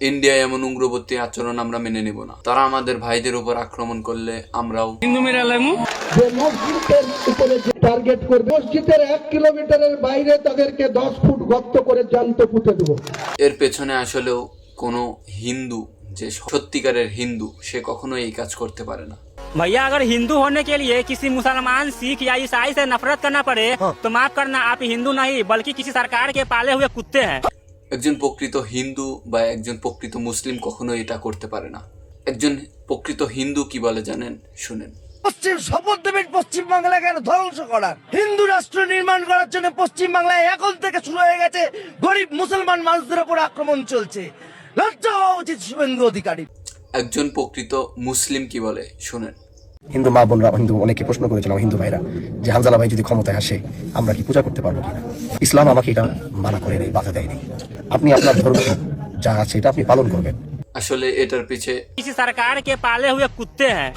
ইন্ডিয়ায় এমন উগ্রপন্থী আচরণ আমরা মেনে নিব না। তারা আমাদের ভাইদের উপর আক্রমণ করলে আমরাও হিন্দু মেরে আলামু যে মসজিদের উপরে যে টার্গেট করবে, মসজিদের 1 কিলোমিটারের বাইরে তাদেরকে 10 ফুট গর্ত করে জ্যান্ত পুঁতে দেবো। এর পেছনে আসলেও কোনো হিন্দু যে সত্যিকারের হিন্দু সে কখনোই এই কাজ করতে পারে না। भैया अगर हिंदू होने के लिए किसी मुसलमान, सिख या ईसाई से नफरत करना पड़े तो माफ करना, आप हिंदू नहीं बल्कि किसी सरकार के पाले हुए कुत्ते हैं। একজন প্রকৃত হিন্দু বা একজন প্রকৃত মুসলিম কখনোই এটা করতে পারে না। একজন প্রকৃত হিন্দু কি বলে জানেন? শুনেন। পশ্চিম শপথ দেবেন পশ্চিম বাংলাকে ধ্বংস করার, হিন্দু রাষ্ট্র নির্মাণ করার জন্য পশ্চিম বাংলায় এখন থেকে শুরু হয়ে গেছে গরিব মুসলমান মানুষদের উপর আক্রমণ চলছে। লজ্জা হওয়া উচিত শুভেন্দু অধিকারী। একজন প্রকৃত মুসলিম কি বলে শুনেন। হিন্দু মা বোনরা, হিন্দু অনেকে প্রশ্ন করেছিলাম, হিন্দু ভাইরা, যে হানজালা ভাই যদি ক্ষমতায় আসে আমরা কি পূজা করতে পারবো কিনা। ইসলাম আমাকে এটা মানা করে নেই, বাধা দেয়নি। আপনি আপনার ধর্ম যা আছে এটা আপনি পালন করবেন। আসলে এটার পিছে किसी सरकार के पाले हुए कुत्ते हैं।